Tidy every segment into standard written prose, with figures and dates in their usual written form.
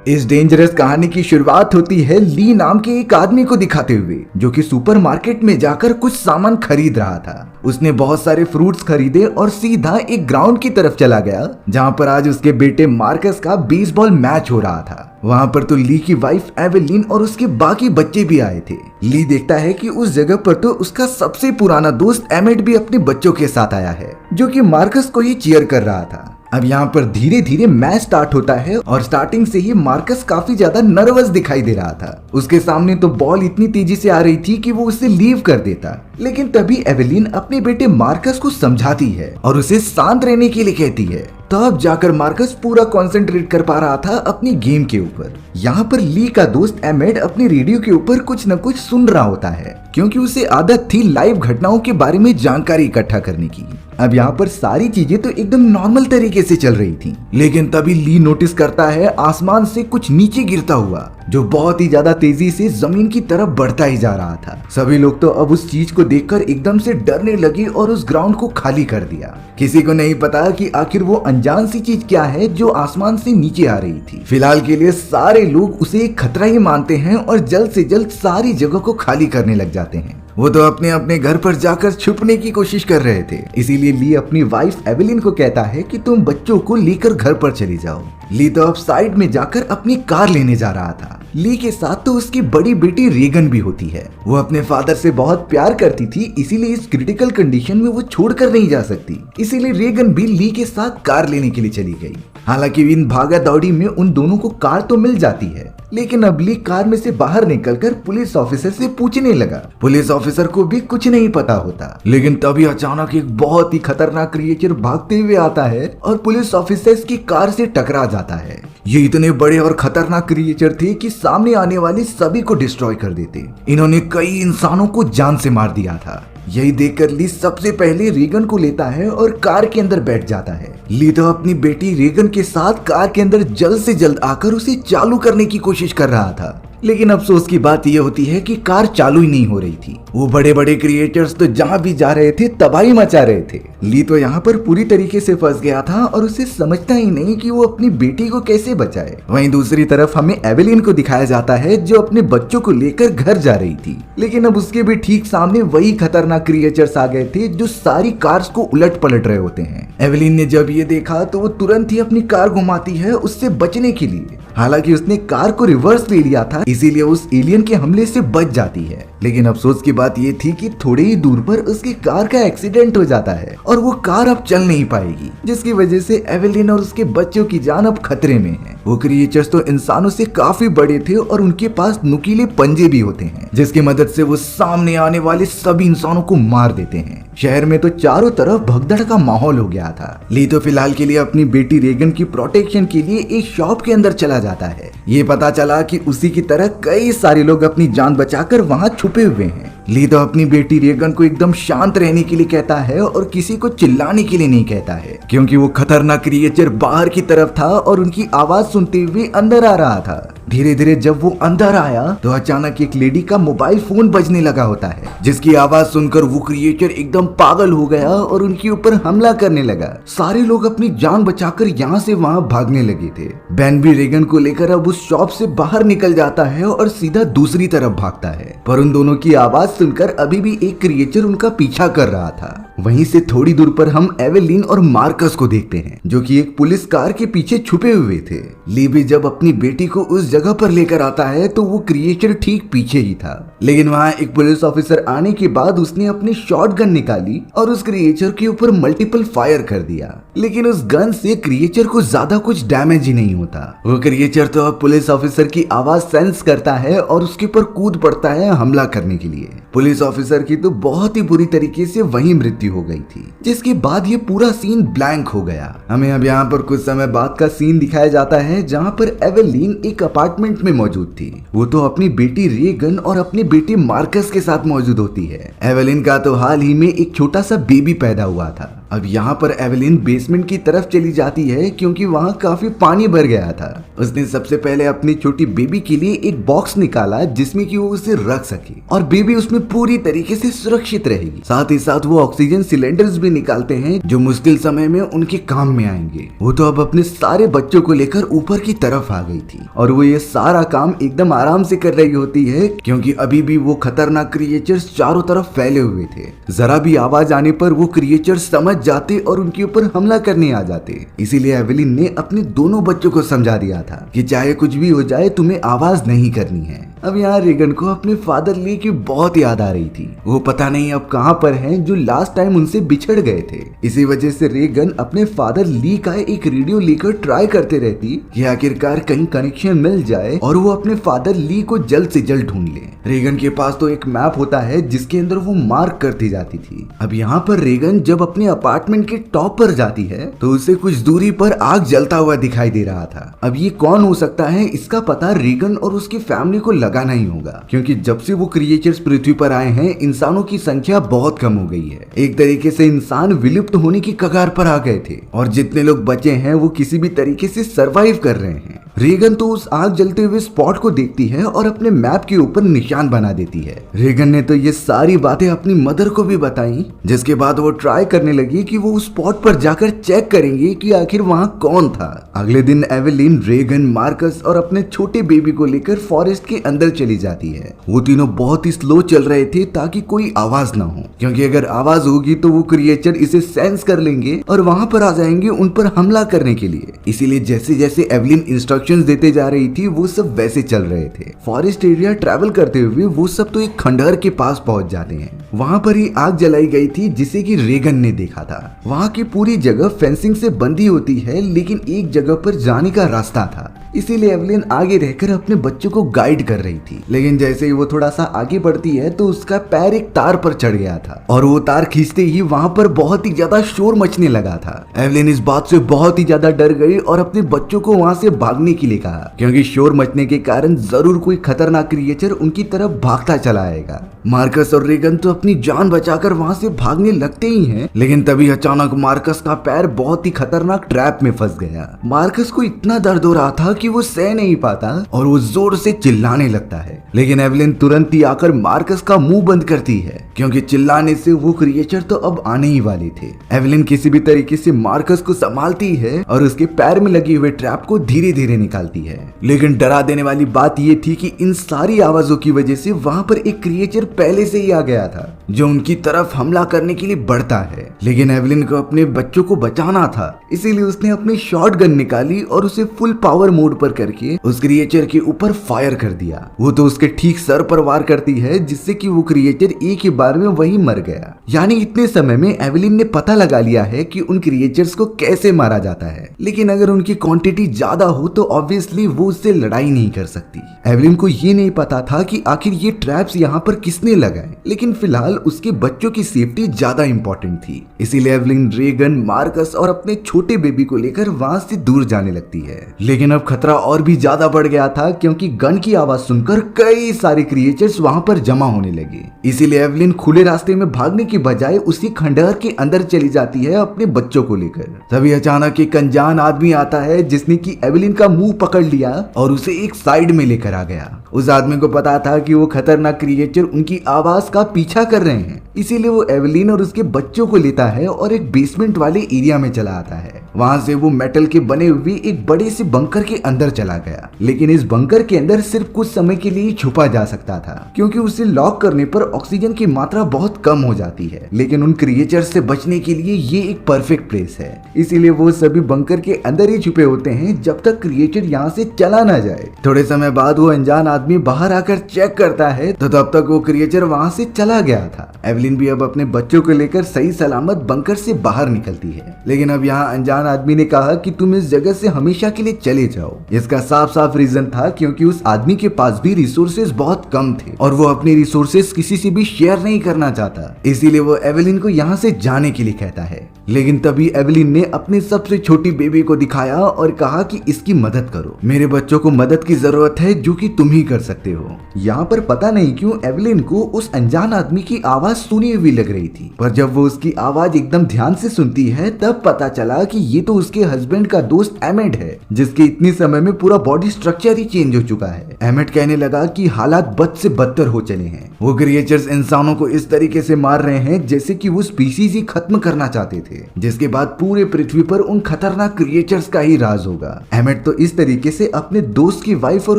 इस डेंजरस कहानी की शुरुआत होती है ली नाम के एक आदमी को दिखाते हुए, जो कि सुपरमार्केट में जाकर कुछ सामान खरीद रहा था। उसने बहुत सारे फ्रूट्स खरीदे और सीधा एक ग्राउंड की तरफ चला गया, जहां पर आज उसके बेटे मार्कस का बेसबॉल मैच हो रहा था। वहां पर तो ली की वाइफ एवेलिन और उसके बाकी बच्चे भी आए थे। ली देखता है कि उस जगह पर तो उसका सबसे पुराना दोस्त एमेट भी अपने बच्चों के साथ आया है, जो कि मार्कस को ही चीयर कर रहा था। अब यहाँ पर धीरे धीरे मैच स्टार्ट होता है और स्टार्टिंग से ही मार्कस काफी ज्यादा नर्वस दिखाई दे रहा था। उसके सामने तो बॉल इतनी तेजी से आ रही थी कि वो उसे लीव कर देता, लेकिन तभी एवेलिन अपने बेटे मार्कस को समझाती है और उसे शांत रहने के लिए कहती है। तब जाकर मार्कस पूरा कंसंट्रेट कर पा रहा था अपनी गेम के ऊपर। यहाँ पर ली का दोस्त एमेड अपने रेडियो के ऊपर कुछ न कुछ सुन रहा होता है, क्योंकि उसे आदत थी लाइव घटनाओं के बारे में जानकारी इकट्ठा करने की। अब यहाँ पर सारी चीजें तो एकदम नॉर्मल तरीके से चल रही थी, लेकिन तभी ली नोटिस करता है आसमान से कुछ नीचे गिरता हुआ, जो बहुत ही ज्यादा तेजी से जमीन की तरफ बढ़ता ही जा रहा था। सभी लोग तो अब उस चीज को देखकर एकदम से डरने लगे और उस ग्राउंड को खाली कर दिया। किसी को नहीं पता कि आखिर वो अनजान सी चीज क्या है जो आसमान से नीचे आ रही थी। फिलहाल के लिए सारे लोग उसे एक खतरा ही मानते हैं और जल्द से जल्द सारी जगह को खाली करने लग जाते हैं। वो तो अपने अपने घर पर जाकर छुपने की कोशिश कर रहे थे। इसीलिए ली अपनी वाइफ एवेलिन को कहता है कि तुम बच्चों को लेकर घर पर चली जाओ। ली तो अब साइड में जाकर अपनी कार लेने जा रहा था। ली के साथ तो उसकी बड़ी बेटी रेगन भी होती है। वो अपने फादर से बहुत प्यार करती थी, इसीलिए इस क्रिटिकल कंडीशन में वो छोड़कर नहीं जा सकती। इसीलिए रेगन भी ली के साथ कार लेने के लिए चली गई। हालांकि इन भागा दौड़ी में उन दोनों को कार तो मिल जाती है, लेकिन अब ली कार में से बाहर निकलकर पुलिस ऑफिसर से पूछने लगा। पुलिस ऑफिसर को भी कुछ नहीं पता होता, लेकिन तभी अचानक एक बहुत ही खतरनाक क्रिएचर भागते हुए आता है और पुलिस ऑफिसर की कार से टकरा जाता है। ये इतने बड़े और खतरनाक क्रिएचर थे कि सामने आने वाले सभी को डिस्ट्रॉय कर देते। इन्होंने कई इंसानों को जान से मार दिया था। यही देखकर ली सबसे पहले रेगन को लेता है और कार के अंदर बैठ जाता है। ली तो अपनी बेटी रेगन के साथ कार के अंदर जल्द से जल्द आकर उसे चालू करने की कोशिश कर रहा था, लेकिन अफसोस की बात यह होती है कि कार चालू ही नहीं हो रही थी। वो बड़े बड़े क्रिएटर्स तो जहां भी जा रहे थे तबाही मचा रहे थे। ली तो यहाँ पर पूरी तरीके से फंस गया था और उसे समझता ही नहीं कि वो अपनी बेटी को कैसे बचाए। वहीं दूसरी तरफ हमें एवेलिन को दिखाया जाता है, जो अपने बच्चों को लेकर घर जा रही थी, लेकिन अब उसके भी ठीक सामने वही खतरनाक क्रिएचर्स आ गए थे जो सारी कार्स को उलट पलट रहे होते हैं। एवेलिन ने जब ये देखा तो वो तुरंत ही अपनी कार घुमाती है उससे बचने के लिए। हालांकि उसने कार को रिवर्स ले लिया था, इसीलिए उस एलियन के हमले से बच जाती है। लेकिन अफसोस की बात ये थी कि थोड़े ही दूर पर उसकी कार का एक्सीडेंट हो जाता है और वो कार अब चल नहीं पाएगी, जिसकी वजह से एवेलिन और उसके बच्चों की जान अब खतरे में है। वो क्रिएचर्स तो इंसानों से काफी बड़े थे और उनके पास नुकीले पंजे भी होते हैं, जिसकी मदद से वो सामने आने वाले सभी इंसानों को मार देते हैं। शहर में तो चारों तरफ भगदड़ का माहौल हो गया था। ली तो फिलहाल के लिए अपनी बेटी रेगन की प्रोटेक्शन के लिए एक शॉप के अंदर चला जाता है। ये पता चला कि उसी की तरह कई सारे लोग अपनी जान बचाकर वहां छुपे हुए हैं। ली तो अपनी बेटी रेगन को एकदम शांत रहने के लिए कहता है और किसी को चिल्लाने के लिए नहीं कहता है, क्योंकि वो खतरनाक क्रिएचर बाहर की तरफ था और उनकी आवाज सुनते हुए अंदर आ रहा था। धीरे धीरे जब वो अंदर आया तो अचानक एक लेडी का मोबाइल फोन बजने लगा होता है, जिसकी आवाज सुनकर वो क्रिएचर एकदम पागल हो गया और उनके ऊपर हमला करने लगा। सारे लोग अपनी जान बचाकर यहाँ से वहाँ भागने लगे थे। बेन भी रेगन को लेकर अब उस शॉप से बाहर निकल जाता है और सीधा दूसरी तरफ भागता है, पर उन दोनों की आवाज सुनकर अभी भी एक क्रिएचर उनका पीछा कर रहा था। वहीं से थोड़ी दूर पर हम एवेलिन और मार्कस को देखते हैं, जो कि एक पुलिस कार के पीछे छुपे हुए थे। ली भी जब अपनी बेटी को उस जगह पर लेकर आता है तो वो क्रिएचर ठीक पीछे ही था, लेकिन वहाँ एक पुलिस ऑफिसर आने के बाद उसने अपनी शॉटगन निकाली और उस क्रिएचर के ऊपर मल्टीपल फायर कर दिया। लेकिन उस गन से क्रिएचर को ज्यादा कुछ डैमेज ही नहीं होता। वो क्रिएचर तो अब पुलिस ऑफिसर की आवाज सेंस करता है और उसके ऊपर कूद पड़ता है हमला करने के लिए। पुलिस ऑफिसर की तो बहुत ही बुरी तरीके से वही मृत्यु हो गई थी, जिसके बाद ये पूरा सीन ब्लैंक हो गया। हमें अब यहाँ पर कुछ समय बाद का सीन दिखाया जाता है, जहाँ पर एवेलिन एक अपार्टमेंट में मौजूद थी। वो तो अपनी बेटी रेगन और अपने बेटे मार्कस के साथ मौजूद होती है। एवेलिन का तो हाल ही में एक छोटा सा बेबी पैदा हुआ था। अब यहाँ पर एवेलिन बेसमेंट की तरफ चली जाती है क्योंकि वहाँ काफी पानी भर गया था। उसने सबसे पहले अपनी छोटी बेबी के लिए एक बॉक्स निकाला जिसमें कि वो उसे रख सके और बेबी उसमें पूरी तरीके से सुरक्षित रहेगी। साथ ही साथ वो ऑक्सीजन सिलेंडर्स भी निकालते हैं जो मुश्किल समय में उनके काम में आएंगे। वो तो अब अपने सारे बच्चों को लेकर ऊपर की तरफ आ गई थी और वो ये सारा काम एकदम आराम से कर रही होती है क्योंकि अभी भी वो खतरनाक क्रिएचर्स चारों तरफ फैले हुए थे। जरा भी आवाज आने पर वो क्रिएचर्स समझ जाते और उनके ऊपर हमला करने आ जाते। इसीलिए एवेलिन ने अपने दोनों बच्चों को समझा दिया था कि चाहे कुछ भी हो जाए तुम्हें आवाज नहीं करनी है। अब यहाँ रेगन को अपने फादर ली की बहुत याद आ रही थी। वो पता नहीं अब कहाँ पर हैं जो लास्ट टाइम उनसे बिछड़ गए थे। इसी वजह से रेगन अपने फादर ली का एक रेडियो लेकर ट्राई करते रहती कि आखिरकार कहीं कनेक्शन मिल जाए और वो अपने फादर ली को जल्द से जल्द ढूंढ ले। रेगन के पास तो एक मैप होता है जिसके अंदर वो मार्क करती जाती थी। अब यहाँ पर रेगन जब अपने अपार्टमेंट के टॉप पर जाती है तो उसे कुछ दूरी पर आग जलता हुआ दिखाई दे रहा था। अब ये कौन हो सकता है इसका पता रेगन और उसकी फैमिली को लगाना ही होगा क्योंकि जब से वो क्रिएचर्स पृथ्वी पर आए हैं इंसानों की संख्या बहुत कम हो गई है। एक तरीके से इंसान विलुप्त होने की कगार पर आ गए थे और जितने लोग बचे हैं वो किसी भी तरीके से सरवाइव कर रहे हैं। रेगन तो उस आग जलते हुए स्पॉट को देखती है और अपने मैप के ऊपर निशान बना देती है। रेगन ने तो ये सारी बातें अपनी मदर को भी बताई जिसके बाद वो ट्राई करने लगी कि वो उस स्पॉट पर जाकर चेक करेंगे कि आखिर वहाँ कौन था। अगले दिन एवेलिन, रेगन, मार्कस और अपने छोटे बेबी को लेकर फॉरेस्ट के अंदर चली जाती है। वो तीनों बहुत ही स्लो चल रहे थे ताकि कोई आवाज ना हो क्योंकि अगर आवाज होगी तो वो क्रिएचर इसे सेंस कर लेंगे और वहाँ पर आ जाएंगे उन पर हमला करने के लिए। इसीलिए जैसे जैसे एवेलिन इंस्ट्रक्शंस देते जा रही थी वो सब वैसे चल रहे थे। फॉरेस्ट एरिया ट्रैवल करते हुए वो सब तो एक खंडहर के पास पहुंच जाते हैं। वहाँ पर ही आग जलाई गई थी जिसे कि रेगन ने देखा था। वहाँ की पूरी जगह फेंसिंग से बंधी होती है लेकिन एक जगह पर जाने का रास्ता था। इसीलिए एवेलिन आगे रहकर अपने बच्चों को गाइड कर रही थी। लेकिन जैसे ही वो थोड़ा सा आगे बढ़ती है तो उसका पैर एक तार पर चढ़ गया था और वो तार खींचते ही वहाँ पर बहुत ही ज्यादा शोर मचने लगा था। एवेलिन इस बात से बहुत ही ज्यादा डर गई और अपने बच्चों को वहाँ से भागने के लिए कहा क्योंकि शोर मचने के कारण जरूर कोई खतरनाक क्रिएचर उनकी तरफ भागता चला आएगा। मार्कस और रेगन तो अपनी जान बचाकर वहाँ से भागने लगते ही हैं लेकिन तभी अचानक मार्कस का पैर बहुत ही खतरनाक ट्रैप में फंस गया। मार्कस को इतना दर्द हो रहा था कि वो सह नहीं पाता और वो जोर से चिल्लाने लगता है लेकिन एवेलिन तुरंत ही आकर मार्कस का मुंह बंद करती है क्योंकि चिल्लाने से वो क्रिएचर तो अब आने ही वाले थे। एवेलिन किसी भी तरीके से मार्कस को संभालती है और उसके पैर में लगे हुए ट्रैप को धीरे धीरे निकालती है। लेकिन डरा देने वाली बात ये थी कि इन सारी आवाजों की वजह से वहाँ पर एक क्रिएचर पहले से ही आ गया था जो उनकी तरफ हमला करने के लिए बढ़ता है। लेकिन एवेलिन को अपने बच्चों को बचाना था इसीलिए उसने अपनी शॉटगन निकाली और उसे फुल पावर मोड पर करके उस क्रिएचर के ऊपर फायर कर दिया। वो तो उसके ठीक सर पर वार करती है जिससे कि वो क्रिएचर एक ही बार में वही मर गया। यानी इतने समय में एवेलिन ने पता लगा लिया है कि उन क्रिएचर्स को कैसे मारा जाता है लेकिन अगर उनकी क्वांटिटी ज्यादा हो तो ऑब्वियसली वो उससे लड़ाई नहीं कर सकती। एवेलिन को ये नहीं पता था कि आखिर ये ट्रैप्स यहाँ पर किसने लगाए लेकिन फिलहाल उसके बच्चों की सेफ्टी ज्यादा इंपॉर्टेंट थी। इसीलिए एवेलिन, रेगन, मार्कस और अपने छोटे बेबी को लेकर वहां से दूर जाने लगती है। लेकिन अब खतरा और भी ज्यादा बढ़ गया था क्योंकि गन की आवाज सुनकर कई सारे क्रिएचर्स वहां पर जमा होने लगे। इसीलिए एवेलिन खुले रास्ते में भागने की बजाय उसी खंडहर के अंदर चली जाती है अपने बच्चों को लेकर। तभी अचानक एक अनजान आदमी आता है जिसने कि एवेलिन का मुंह पकड़ लिया और उसे एक साइड में लेकर आ गया। उस आदमी को पता था कि वो खतरनाक क्रिएचर उनकी आवाज का पीछा कर रहे हैं इसीलिए वो एवेलिन और उसके बच्चों को लेता है और एक बेसमेंट वाले एरिया में चला आता है। वहां से वो मेटल के बने हुए एक बड़े से बंकर के अंदर चला गया लेकिन इस बंकर के अंदर सिर्फ कुछ समय के लिए छुपा जा सकता था क्योंकि उसे लॉक करने पर ऑक्सीजन की मात्रा बहुत कम हो जाती है। लेकिन उन क्रिएचर से बचने के लिए ये एक परफेक्ट प्लेस है इसीलिए वो सभी बंकर के अंदर ही छुपे होते हैं जब तक क्रिएचर यहाँ से चला ना जाए। थोड़े समय बाद वो अनजान आदमी बाहर आकर चेक करता है तो तब तक वो क्रिएचर वहां से चला गया था। एवेलिन भी अब अपने बच्चों को लेकर सही सलामत बंकर से बाहर निकलती है लेकिन अब यहाँ अनजान अनजान आदमी ने कहा कि तुम इस जगह से हमेशा के लिए चले जाओ। इसका साफ साफ रीजन था क्योंकि उस आदमी के पास भी रिसोर्सेज बहुत कम थे और वो अपने रिसोर्सेज किसी से भी शेयर नहीं करना चाहता, इसीलिए वो एवेलिन को यहाँ से जाने के लिए कहता है। लेकिन तभी एवेलिन ने अपनी सबसे छोटी बेबी को दिखाया और कहा कि इसकी मदद करो, मेरे बच्चों को मदद की जरूरत है जो कि तुम ही कर सकते हो। यहाँ पर पता नहीं क्यों एवेलिन को उस अनजान आदमी की आवाज सुनी हुई लग रही थी, पर जब वो उसकी आवाज एकदम ध्यान से सुनती है तब पता चला कि ये तो उसके हस्बैंड का दोस्त एमेट है, जिसके इतने समय में पूरा बॉडी स्ट्रक्चर ही चेंज हो चुका है। एमेट कहने लगा कि हालात बद से बदतर हो चले हैं, वो क्रिएचर्स इंसानों को इस तरीके से मार रहे हैं जैसे कि वो स्पीसीज ही खत्म करना चाहते थे, जिसके बाद पूरे पृथ्वी पर उन खतरनाक क्रिएचर्स का ही राज होगा। एमेट तो इस तरीके से अपने दोस्त की वाइफ और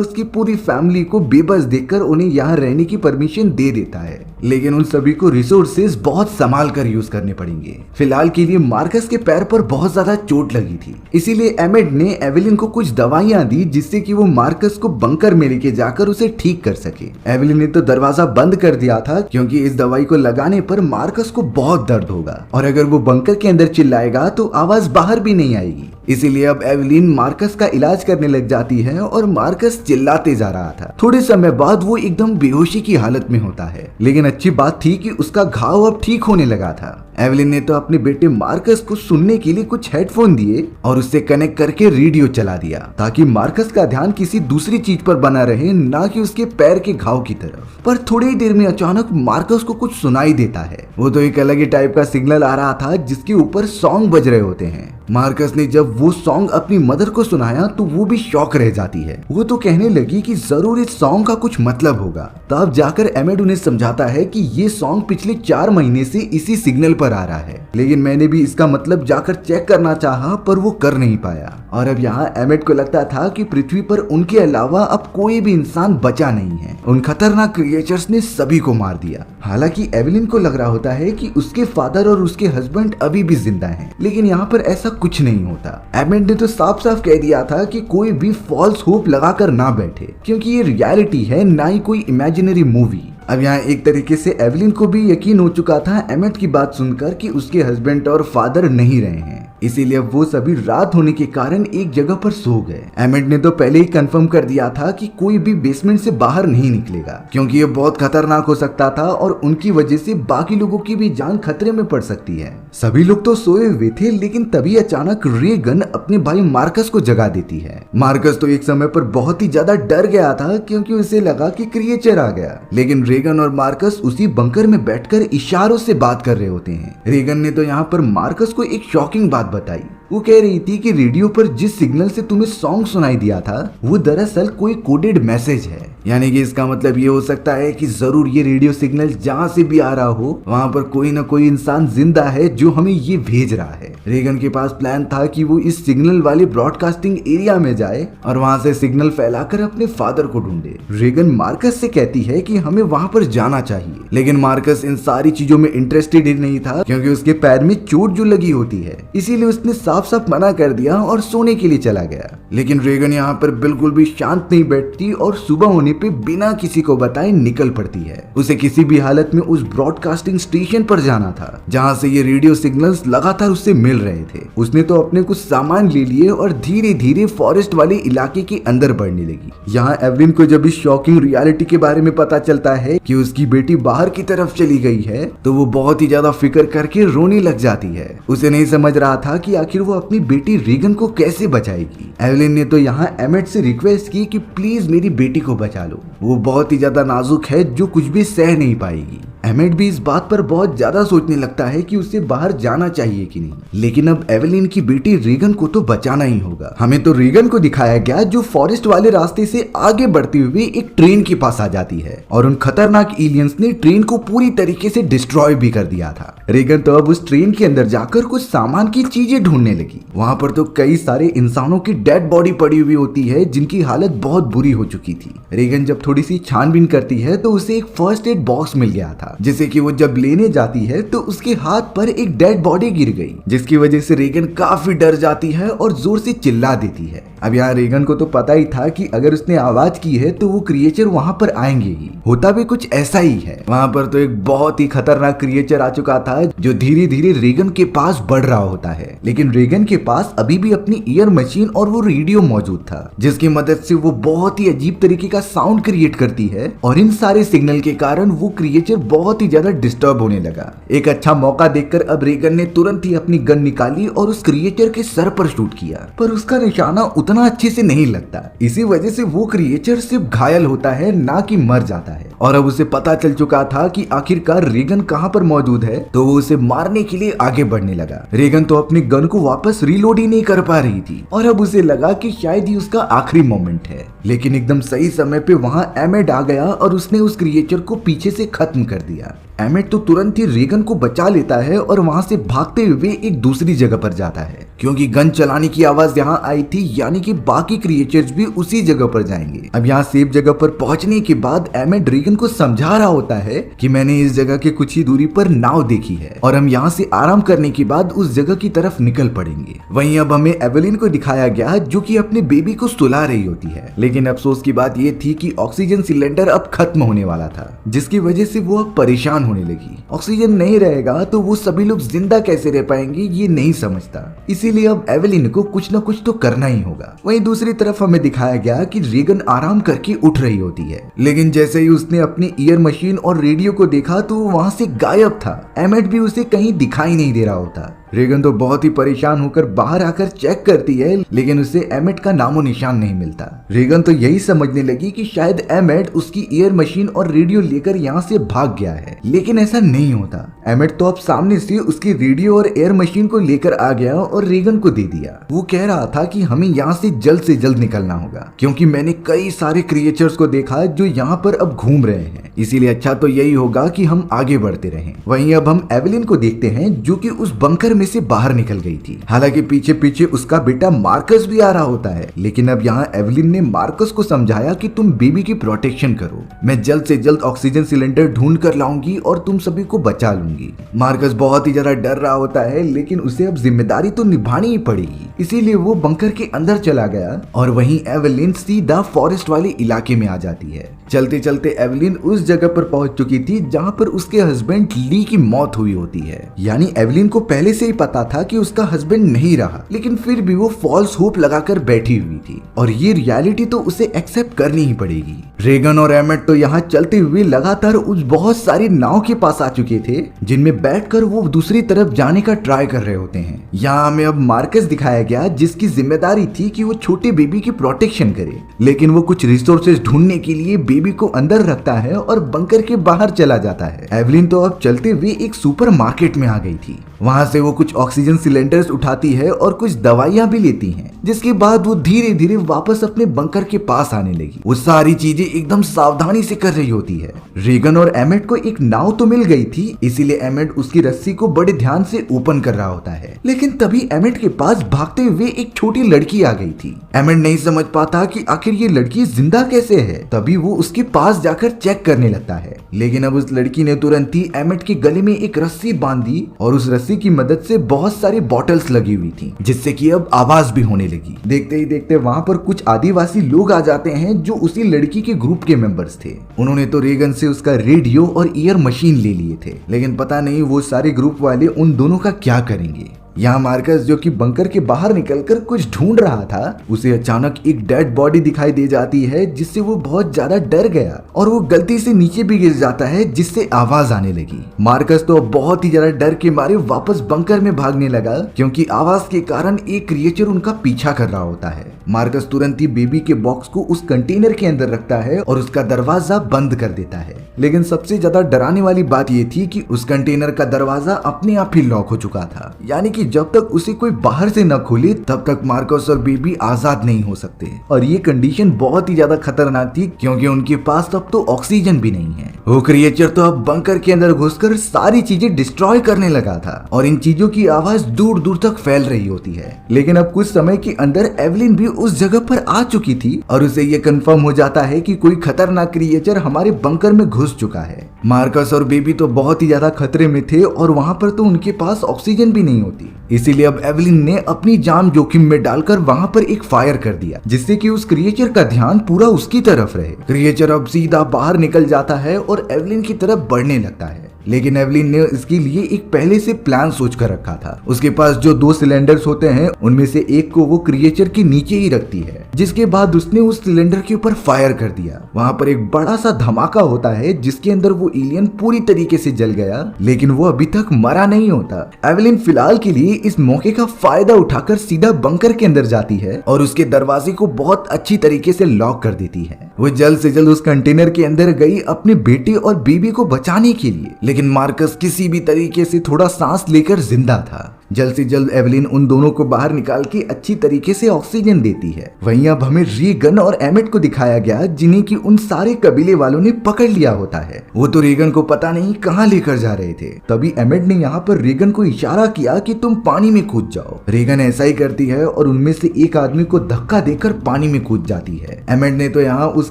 उसकी पूरी फैमिली को बेबस देखकर उन्हें यहाँ रहने की परमिशन दे देता है, लेकिन उन सभी को रिसोर्सेज बहुत संभाल कर यूज करने पड़ेंगे। फिलहाल के लिए मार्कस के पैर पर बहुत ज्यादा चोट लगी थी, इसीलिए एमेट ने एवेलिन को कुछ दवाइयां दी जिससे कि वो मार्कस को बंकर में लेके जाकर उसे ठीक कर सके। एवेलिन ने तो दरवाजा बंद कर दिया था क्योंकि इस दवाई को लगाने पर मार्कस को बहुत दर्द होगा और अगर वो बंकर के अंदर चिल्लाएगा तो आवाज बाहर भी नहीं आएगी। इसीलिए अब एवेलिन मार्कस का इलाज करने लग जाती है और मार्कस चिल्लाते जा रहा था। थोड़े समय बाद वो एकदम बेहोशी की हालत में होता है, लेकिन अच्छी बात थी कि उसका घाव अब ठीक होने लगा था। एवेलिन ने तो अपने बेटे मार्कस को सुनने के लिए कुछ हेडफोन दिए और उससे कनेक्ट करके रेडियो चला दिया ताकि मार्कस का ध्यान किसी दूसरी चीज पर बना रहे, ना कि उसके पैर के घाव की तरफ। पर थोड़ी ही देर में अचानक मार्कस को कुछ सुनाई देता है। वो तो एक अलग ही टाइप का सिग्नल आ रहा था जिसके ऊपर सॉन्ग बज रहे होते हैं। मार्कस ने जब वो सॉन्ग अपनी मदर को सुनाया तो वो भी शॉक रह जाती है। वो तो कहने लगी कि जरूर इस सॉन्ग का कुछ मतलब होगा। तब जाकर एमेट उन्हें समझाता है कि ये सॉन्ग पिछले 4 महीने से इसी सिग्नल पर आ रहा है, लेकिन मैंने भी इसका मतलब जाकर चेक करना चाहा पर वो कर नहीं पाया। और अब यहाँ एमेट को लगता था कि पृथ्वी पर उनके अलावा अब कोई भी इंसान बचा नहीं है। उन खतरनाक क्रिएचर्स ने सभी को मार दिया। हालांकि एवेलिन को लग रहा होता है कि उसके फादर और उसके हस्बैंड अभी भी जिंदा हैं, लेकिन यहाँ पर ऐसा कुछ नहीं होता। एमेट ने तो साफ साफ कह दिया था कि कोई भी फॉल्स होप लगाकर ना बैठे, क्योंकि ये रियलिटी है, ना ही कोई इमेजिनरी मूवी। अब यहाँ एक तरीके से एवेलिन को भी यकीन हो चुका था एमेट की बात सुनकर कि उसके हस्बैंड और फादर नहीं रहे हैं, इसीलिए वो सभी रात होने के कारण एक जगह पर सो गए। एमेट ने तो पहले ही कंफर्म कर दिया था कि कोई भी बेसमेंट से बाहर नहीं निकलेगा, क्योंकि ये बहुत खतरनाक हो सकता था और उनकी वजह से बाकी लोगों की भी जान खतरे में पड़ सकती है। सभी लोग तो सोए हुए थे, लेकिन तभी अचानक रेगन अपने भाई मार्कस को जगा देती है। मार्कस तो एक समय पर बहुत ही ज्यादा डर गया था क्योंकि उसे लगा कि क्रिएचर आ गया, लेकिन रेगन और मार्कस उसी बंकर में बैठकर इशारों से बात कर रहे होते हैं। रेगन ने तो यहाँ पर मार्कस को एक शॉकिंग बात बताई। वो कह रही थी कि रेडियो पर जिस सिग्नल से तुम्हें सॉन्ग सुनाई दिया था वो दरअसल कोई कोडेड मैसेज है, यानी कि इसका मतलब ये हो सकता है कि जरूर ये रेडियो सिग्नल जहाँ से भी आ रहा हो वहाँ पर कोई ना कोई इंसान जिंदा है जो हमें ये भेज रहा है। रेगन के पास प्लान था कि वो इस सिग्नल वाले ब्रॉडकास्टिंग एरिया में जाए और वहाँ से सिग्नल फैलाकर अपने फादर को ढूंढे। रेगन मार्कस से कहती है कि हमें वहाँ पर जाना चाहिए, लेकिन मार्कस इन सारी चीजों में इंटरेस्टेड ही नहीं था क्योंकि उसके पैर में चोट जो लगी होती है, इसीलिए उसने साफ साफ मना कर दिया और सोने के लिए चला गया। लेकिन रेगन यहाँ पर बिल्कुल भी शांत नहीं बैठती और सुबह होने पे बिना किसी को बताए निकल पड़ती है। उसे किसी भी हालत में उस ब्रॉडकास्टिंग स्टेशन पर जाना था जहाँ से ये रेडियो सिग्नल्स लगातार उससे मिल रहे थे। उसने तो अपने कुछ सामान ले लिए और धीरे धीरे फॉरेस्ट वाले इलाके के अंदर बढ़ने लगी। यहाँ एवेलिन को जब इस शॉकिंग रियलिटी के बारे में पता चलता है कि उसकी बेटी बाहर की तरफ चली गई है तो वो बहुत ही ज्यादा फिक्र करके रोने लग जाती है। उसे नहीं समझ रहा था कि आखिर वो अपनी बेटी रेगन को कैसे बचाएगी। एवेलिन ने तो यहाँ एमेट से रिक्वेस्ट की कि प्लीज मेरी बेटी को बचा लो, वो बहुत ही ज्यादा नाजुक है जो कुछ भी सह नहीं पाएगी। एमेट भी इस बात पर बहुत ज्यादा सोचने लगता है कि उसे बाहर जाना चाहिए कि नहीं, लेकिन अब एवेलिन की बेटी रेगन को तो बचाना ही होगा। हमें तो रेगन को दिखाया गया जो फॉरेस्ट वाले रास्ते से आगे बढ़ते हुए एक ट्रेन के पास आ जाती है और उन खतरनाक एलियंस ने ट्रेन को पूरी तरीके से डिस्ट्रॉय भी कर दिया था। रेगन तो अब उस ट्रेन के अंदर जाकर कुछ सामान की चीजें ढूंढने लगी। वहाँ पर तो कई सारे इंसानों की डेड बॉडी पड़ी हुई होती है जिनकी हालत बहुत बुरी हो चुकी थी। रेगन जब थोड़ी सी छानबीन करती है तो उसे एक फर्स्ट एड बॉक्स मिल गया था था, जिसे कि वो जब लेने जाती है तो उसके हाथ पर एक डेड बॉडी गिर गई, जिसकी वजह से रेगन काफी डर जाती है और जोर से चिल्ला देती है। अब यहाँ रेगन को तो पता ही था कि अगर उसने आवाज की है तो वो क्रिएचर वहाँ पर आएंगे ही। होता भी कुछ ऐसा ही है। वहाँ पर तो एक बहुत ही खतरनाक क्रिएचर आ चुका था जो धीरे धीरे रेगन के पास बढ़ रहा होता है, लेकिन रेगन के पास अभी भी अपनी ईयर मशीन और वो रेडियो मौजूद था, जिसकी मदद से वो बहुत ही अजीब तरीके का साउंड क्रिएट करती है और इन सारे सिग्नल के कारण वो क्रिएचर बहुत ही ज्यादा डिस्टर्ब होने लगा। एक अच्छा मौका देखकर अब रेगन ने तुरंत ही अपनी गन निकाली और उस क्रिएचर के सर पर शूट किया, पर उसका निशाना उतना अच्छे से नहीं लगता। इसी वजह से वो क्रिएचर सिर्फ घायल होता है, ना कि मर जाता है। और अब उसे पता चल चुका था कि आखिरकार रेगन कहाँ पर मौजूद है, तो वो उसे मारने के लिए आगे बढ़ने लगा। रेगन तो अपनी गन को वापस रीलोड ही नहीं कर पा रही थी और अब उसे लगा कि शायद ही उसका आखिरी मोमेंट है, लेकिन एकदम सही समय पे वहाँ एमेड आ गया और उसने उस क्रिएचर को पीछे से खत्म कर दिया। एमेड तो तुरंत ही रेगन को बचा लेता है और वहां से भागते हुए एक दूसरी जगह पर जाता है, क्योंकि गन चलाने की आवाज यहाँ आई थी, यानी कि बाकी क्रिएचर्स भी उसी जगह पर जाएंगे। अब यहाँ सेफ जगह पर पहुंचने के बाद एमेड रेगन को समझा रहा होता है कि मैंने इस जगह के कुछ ही दूरी पर नाव देखी है और हम यहाँ से आराम करने के बाद उस जगह की तरफ निकल पड़ेंगे। वहीं अब हमें एवेलिन को दिखाया गया जो कि अपने बेबी को सुला रही होती है, लेकिन अफसोस की बात ये थी कि ऑक्सीजन सिलेंडर अब खत्म होने वाला था, जिसकी वजह से वो अब परेशान होने लगी। ऑक्सीजन नहीं रहेगा तो वो सभी लोग जिंदा कैसे रह पाएंगे ये नहीं समझता, इसीलिए अब एवेलिन को कुछ न कुछ तो करना ही होगा। वहीं दूसरी तरफ हमें दिखाया गया कि रेगन आराम करके उठ रही होती है, लेकिन जैसे ही उसने अपनी ईयर मशीन और रेडियो को देखा तो वो वहां से गायब था। एमेड भी उसे कहीं दिखाई नहीं दे रहा होता। रेगन तो बहुत ही परेशान होकर बाहर आकर चेक करती है, लेकिन उसे एमेड का नामो निशान नहीं मिलता। रेगन तो यही समझने लगी कि शायद एमेड उसकी ईयर मशीन और रेडियो लेकर यहाँ से भाग गया है, लेकिन ऐसा नहीं होता। एमेड तो अब सामने से उसकी रेडियो और एयर मशीन को लेकर आ गया और रेगन को दे दिया। वो कह रहा था कि हमें यहाँ से जल्द निकलना होगा, क्योंकि मैंने कई सारे क्रिएचर्स को देखा जो यहाँ पर अब घूम रहे हैं, इसीलिए अच्छा तो यही होगा कि हम आगे बढ़ते रहें। वहीं अब हम एवेलिन को देखते हैं जो कि उस बंकर में से बाहर निकल गई थी। हालांकि पीछे पीछे उसका बेटा मार्कस भी आ रहा होता है, लेकिन अब यहाँ एवेलिन ने मार्कस को समझाया कि तुम बेबी की प्रोटेक्शन करो, मैं जल्द से जल्द ऑक्सीजन सिलेंडर ढूंढ कर लाऊंगी और तुम सभी को बचा लूंगी। मार्कस बहुत ही ज्यादा डर रहा होता है, लेकिन उसे अब जिम्मेदारी तो निभानी ही पड़ेगी, इसीलिए वो बंकर के अंदर चला गया और वहीं एवेलिन सीधा फॉरेस्ट वाले इलाके में आ जाती है। चलते चलते एवेलिन उस जगह पर पहुंच चुकी थी जहां पर उसके हस्बैंड ली की मौत हुई होती है। यानी एवेलिन को पहले से ही पता था कि उसका हस्बैंड नहीं रहा, लेकिन फिर भी वो फॉल्स होप लगाकर बैठी हुई थी और ये रियलिटी तो उसे एक्सेप्ट करनी ही पड़ेगी। रेगन और एमेट तो यहाँ चलते हुए लगातार उस बहुत सारी नाव के पास आ चुके थे, जिनमें बैठकर वो दूसरी तरफ जाने का ट्राई कर रहे होते हैं। यहाँ हमें अब मार्कस दिखाया गया, जिसकी जिम्मेदारी थी कि वो छोटे बेबी की प्रोटेक्शन करे, लेकिन वो कुछ रिसोर्सेज ढूंढने के लिए बेबी को अंदर रखता है और बंकर के बाहर चला जाता है। एवेलिन तो अब चलते हुए एक सुपर मार्केट में आ गई थी। वहां से वो कुछ ऑक्सीजन सिलेंडर्स उठाती है और कुछ दवाइयां भी लेती हैं, जिसके बाद वो धीरे धीरे वापस अपने बंकर के पास आने लगी। वो सारी चीजें एकदम सावधानी से कर रही होती है। रेगन और एमेट को एक नाव तो मिल गई थी, इसीलिए एमेट उसकी रस्सी को बड़े ध्यान से ओपन कर रहा होता है, लेकिन तभी एमेट के पास भागते हुए एक छोटी लड़की आ गई थी। एमेट नहीं समझ पाता कि आखिर ये लड़की जिंदा कैसे है, तभी वो उसके पास जाकर चेक करने लगता है, लेकिन अब उस लड़की ने तुरंत ही एमेट के गले में एक रस्सी बांध दी और उस रस्सी की मदद से बहुत सारी बॉटल्स लगी हुई थी, जिससे कि अब आवाज भी होने लगी। देखते ही देखते वहाँ पर कुछ आदिवासी लोग आ जाते हैं जो उसी लड़की के ग्रुप के मेंबर्स थे। उन्होंने तो रेगन से उसका रेडियो और ईयर मशीन ले लिए थे, लेकिन पता नहीं वो सारे ग्रुप वाले उन दोनों का क्या करेंगे। यहाँ मार्कस जो कि बंकर के बाहर निकलकर कुछ ढूंढ रहा था, उसे अचानक एक डेड बॉडी दिखाई दे जाती है, जिससे वो बहुत ज्यादा डर गया और वो गलती से नीचे भी गिर जाता है, जिससे आवाज आने लगी। मार्कस तो बहुत ही ज्यादा डर के मारे वापस बंकर में भागने लगा, क्योंकि आवाज के कारण एक क्रिएचर उनका पीछा कर रहा होता है। मार्कस तुरंत ही बेबी के बॉक्स को उस कंटेनर के अंदर रखता है और उसका दरवाजा बंद कर देता है, लेकिन सबसे ज्यादा डराने वाली बात ये थी कि उस कंटेनर का दरवाजा अपने आप ही लॉक हो चुका था, यानी कि जब तक उसे कोई बाहर से न खोले तब तक मार्कस और बेबी आजाद नहीं हो सकते। और ये कंडीशन बहुत ही ज्यादा खतरनाक थी, क्योंकि उनके पास तब तो ऑक्सीजन भी नहीं है। वो क्रिएचर तो अब बंकर के अंदर घुसकर सारी चीजें डिस्ट्रॉय करने लगा था और इन चीजों की आवाज दूर दूर तक फैल रही होती है। लेकिन अब कुछ समय के अंदर एवलिन भी उस जगह पर आ चुकी थी और उसे ये कंफर्म हो जाता है कि कोई खतरनाक क्रिएचर हमारे बंकर में घुस चुका है। मार्कस और बेबी तो बहुत ही ज्यादा खतरे में थे और वहां पर तो उनके पास ऑक्सीजन भी नहीं होती। इसीलिए अब एवलिन ने अपनी जान जोखिम में डालकर वहां पर एक फायर कर दिया, जिससे कि उस क्रिएचर का ध्यान पूरा उसकी तरफ रहे। क्रिएचर अब सीधा बाहर निकल जाता है और एवलिन की तरफ बढ़ने लगता है। लेकिन एवलिन ने इसके लिए एक पहले से प्लान सोच कर रखा था। उसके पास जो 2 सिलेंडर्स होते हैं उनमें से एक को वो क्रिएचर के नीचे ही रखती है, जिसके बाद उसने उस सिलेंडर के ऊपर फायर कर दिया। वहां पर एक बड़ा सा धमाका होता है जिसके अंदर वो एलियन पूरी तरीके से जल गया, लेकिन वो अभी तक मरा नहीं होता। एवलिन फिलहाल के लिए इस मौके का फायदा उठाकर सीधा बंकर के अंदर जाती है और उसके दरवाजे को बहुत अच्छी तरीके से लॉक कर देती है। वो जल्द से जल्द उस कंटेनर के अंदर गई अपने बेटे और बीबी को बचाने के लिए, लेकिन मार्कस किसी भी तरीके से थोड़ा सांस लेकर जिंदा था। जल्द से जल्द एवलिन उन दोनों को बाहर निकाल के अच्छी तरीके से ऑक्सीजन देती है। वहीं अब हमें रीगन और एमेट को दिखाया गया, जिन्हें कि उन सारे कबीले वालों ने पकड़ लिया होता है। वो तो रीगन को पता नहीं कहां लेकर जा रहे थे। तभी एमेट ने यहाँ पर रीगन को इशारा किया कि तुम पानी में कूद जाओ। रीगन ऐसा ही करती है और उनमें से एक आदमी को धक्का देकर पानी में कूद जाती है। एमेट ने तो यहाँ उस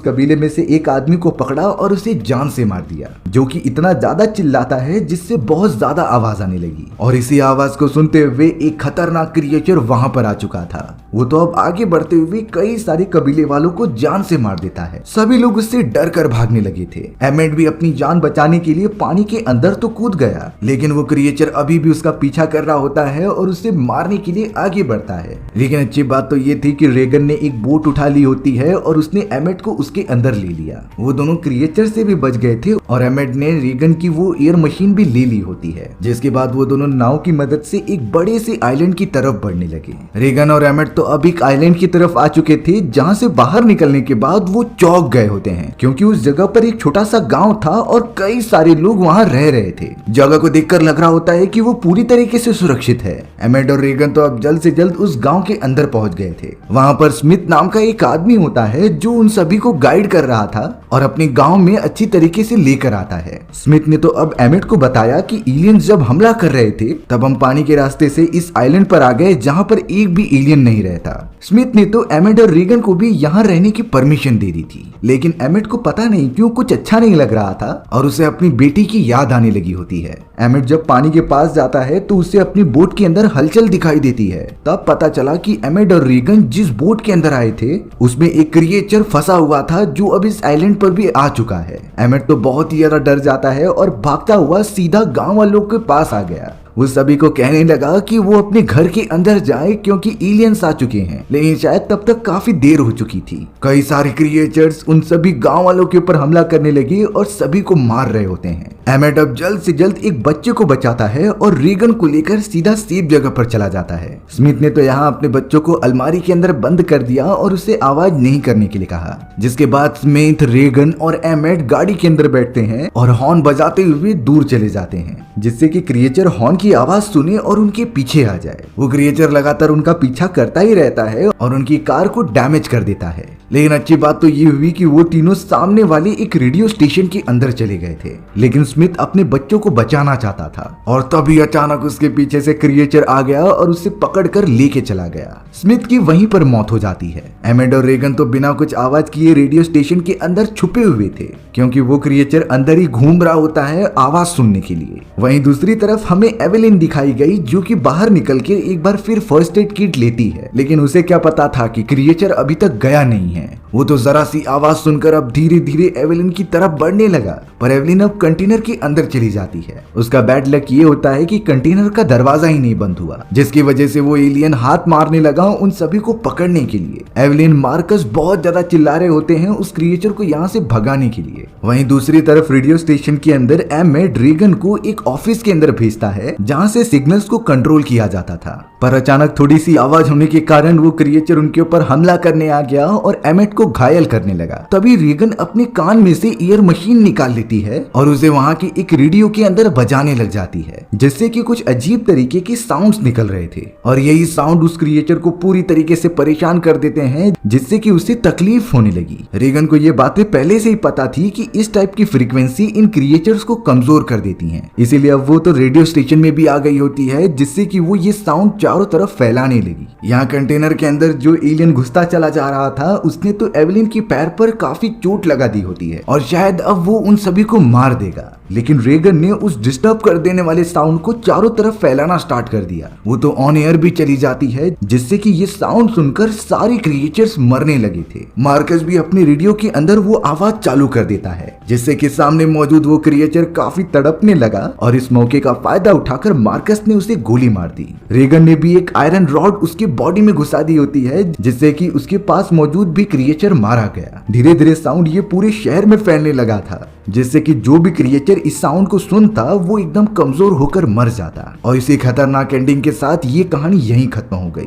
कबीले में से एक आदमी को पकड़ा और उसे जान से मार दिया, जो कि इतना ज्यादा चिल्लाता है जिससे बहुत ज्यादा आवाज आने लगी। और इसी आवाज को सुनते हुए एक खतरनाक क्रिएचर वहां पर आ चुका था। वो तो अब आगे बढ़ते हुए कई सारे कबीले वालों को जान से मार देता है। सभी लोग उससे डर कर भागने लगे थे। एमेट भी अपनी जान बचाने के लिए पानी के अंदर तो कूद गया, लेकिन वो क्रिएचर अभी भी उसका पीछा कर रहा होता है और उसे मारने के लिए आगे बढ़ता है। लेकिन अच्छी बात तो ये थी कि रीगन ने एक बोट उठा ली होती है और उसने एमेट को उसके अंदर ले लिया। वो दोनों क्रिएचर से भी बच गए थे और एमेट ने रीगन की वो एयर मशीन भी ले ली होती है, जिसके बाद वो दोनों नाव की मदद से एक बड़े से आइलैंड की तरफ बढ़ने लगे। रीगन और एमेट तो अब एक आइलैंड की तरफ आ चुके थे, जहां से बाहर निकलने के बाद वो चौंक गए होते हैं, क्योंकि उस जगह पर एक छोटा सा गांव था और कई सारे लोग वहां रह रहे थे। जगह को देखकर लग रहा होता है कि वो पूरी तरीके से सुरक्षित है। एमेट और रीगन तो अब जल्द से जल्द उस गांव के अंदर पहुंच गए थे। वहां पर स्मिथ नाम का एक आदमी होता है जो उन सभी को गाइड कर रहा था और अपने गांव में अच्छी तरीके से लेकर आता है। स्मिथ ने तो अब एमेट को बताया कि एलियंस जब हमला कर रहे थे तब हम पानी के रास्ते से इस आइलैंड पर आ गए, जहां पर एक भी एलियन नहीं रहता। स्मिथ ने तो एमेट और रीगन को भी यहाँ रहने की परमिशन दे दी थी, लेकिन एमेट को पता नहीं क्यों कुछ अच्छा नहीं लग रहा था और उसे अपनी बेटी की याद आने लगी होती है। एमेट जब पानी के पास जाता है तो उसे अपनी बोट के अंदर हलचल दिखाई देती है। तब पता चला कि एमेट और रीगन जिस बोट के अंदर आए थे उसमें एक क्रिएचर फंसा हुआ था, जो अब इस आइलैंड पर भी आ चुका है। एमेट तो बहुत ही ज्यादा डर जाता है और भागता हुआ सीधा गांव वालों के पास आ गया। वो सभी को कहने लगा कि वो अपने घर के अंदर जाए क्योंकि एलियंस आ चुके हैं, लेकिन शायद तब तक काफी देर हो चुकी थी। कई सारे क्रिएचर्स उन सभी गांव वालों के ऊपर हमला करने लगे और सभी को मार रहे होते हैं। एमेट अब जल्द से जल्द एक बच्चे को बचाता है और रीगन को लेकर सीधा सेफ जगह पर चला जाता है। स्मिथ ने तो यहाँ अपने बच्चों को अलमारी के अंदर बंद कर दिया और उसे आवाज नहीं करने के लिए कहा, जिसके बाद स्मिथ, रीगन और एमेट गाड़ी के अंदर बैठते हैं और हॉर्न बजाते हुए दूर चले जाते हैं, जिससे कि क्रिएचर हॉर्न की आवाज सुने और उनके पीछे आ जाए। वो क्रिएचर लगातार उनका पीछा करता ही रहता है और उनकी कार को डैमेज कर देता है। लेकिन अच्छी बात तो ये हुई कि वो तीनों सामने वाले एक रेडियो स्टेशन के अंदर चले गए थे, लेकिन स्मिथ अपने बच्चों को बचाना चाहता था और तभी अचानक उसके पीछे से क्रिएचर आ गया और उसे पकड़कर लेके चला गया। स्मिथ की वहीं पर मौत हो जाती है। एमेट और रीगन तो बिना कुछ आवाज किए रेडियो स्टेशन के अंदर छुपे हुए थे, क्योंकि वो क्रिएचर अंदर ही घूम रहा होता है आवाज सुनने के लिए। वहीं दूसरी तरफ हमें एवेलिन दिखाई गई, जो कि बाहर निकल के एक बार फिर फर्स्ट एड किट लेती है, लेकिन उसे क्या पता था कि क्रिएचर अभी तक गया नहीं है। वो तो जरा सी आवाज सुनकर अब धीरे धीरे एवेलिन की तरफ बढ़ने लगा, पर एवेलिन अब कंटेनर के अंदर चली जाती है। उसका बैड लक ये होता है कि कंटेनर का दरवाजा ही नहीं बंद हुआ, जिसकी वजह से वो एलियन हाथ मारने लगा उन सभी को पकड़ने के लिए। एवेलिन, मार्कस बहुत ज्यादा चिल्ला रहे होते हैं उस क्रिएचर को यहाँ से भगाने के लिए। वहीं दूसरी तरफ रेडियो स्टेशन के अंदर एमेट रीगन को एक ऑफिस के अंदर भेजता है, जहाँ से सिग्नल्स को कंट्रोल किया जाता था, पर अचानक थोड़ी सी आवाज होने के कारण वो क्रिएचर उनके ऊपर हमला करने आ गया और एमेट को घायल करने लगा। तभी रेगन अपने कान में से एयर मशीन निकाल लेती है और उसे वहाँ के एक रेडियो के अंदर बजाने लग जाती है, जिससे कि कुछ अजीब तरीके के साउंड्स निकल रहे थे और यही साउंड उस क्रिएचर को पूरी तरीके से परेशान कर देते हैं, जिससे कि उसे तकलीफ होने लगी। रेगन को ये बातें पहले से ही पता थी कि इस टाइप की फ्रीक्वेंसी इन क्रिएचर्स को कमजोर कर देती हैं, इसीलिए अब वो तो रेडियो स्टेशन में भी आ गई होती है, जिससे कि वो ये साउंड चारों तरफ फैलाने लगी। यहाँ कंटेनर के अंदर जो एलियन घुसता चला जा रहा था, उसने तो एवेलिन की पैर पर काफी चोट लगा दी होती है और शायद अब वो उन सभी को मार देगा, लेकिन रेगन ने उस डिस्टर्ब कर देने वाले साउंड को चारों तरफ फैलाना स्टार्ट कर दिया। वो तो ऑन एयर भी चली जाती है, जिससे कि ये साउंड सुनकर सारे क्रिएचर्स मरने लगे थे। मार्कस भी अपने रेडियो के अंदर वो आवाज चालू कर देता है, जिससे कि सामने मौजूद वो क्रिएचर काफी तड़पने लगा और इस मौके का फायदा उठाकर मार्कस ने उसे गोली मार दी। रेगन ने भी एक आयरन रॉड उसके बॉडी में घुसा दी होती है, जिससे कि उसके पास मौजूद भी क्रिएचर मारा गया। धीरे धीरे साउंड ये पूरे शहर में फैलने लगा था, जिससे कि जो भी क्रिएचर इस साउंड को सुनता वो एकदम कमजोर होकर मर जाता। और इसी खतरनाक एंडिंग के साथ ये कहानी यहीं खत्म हो गई।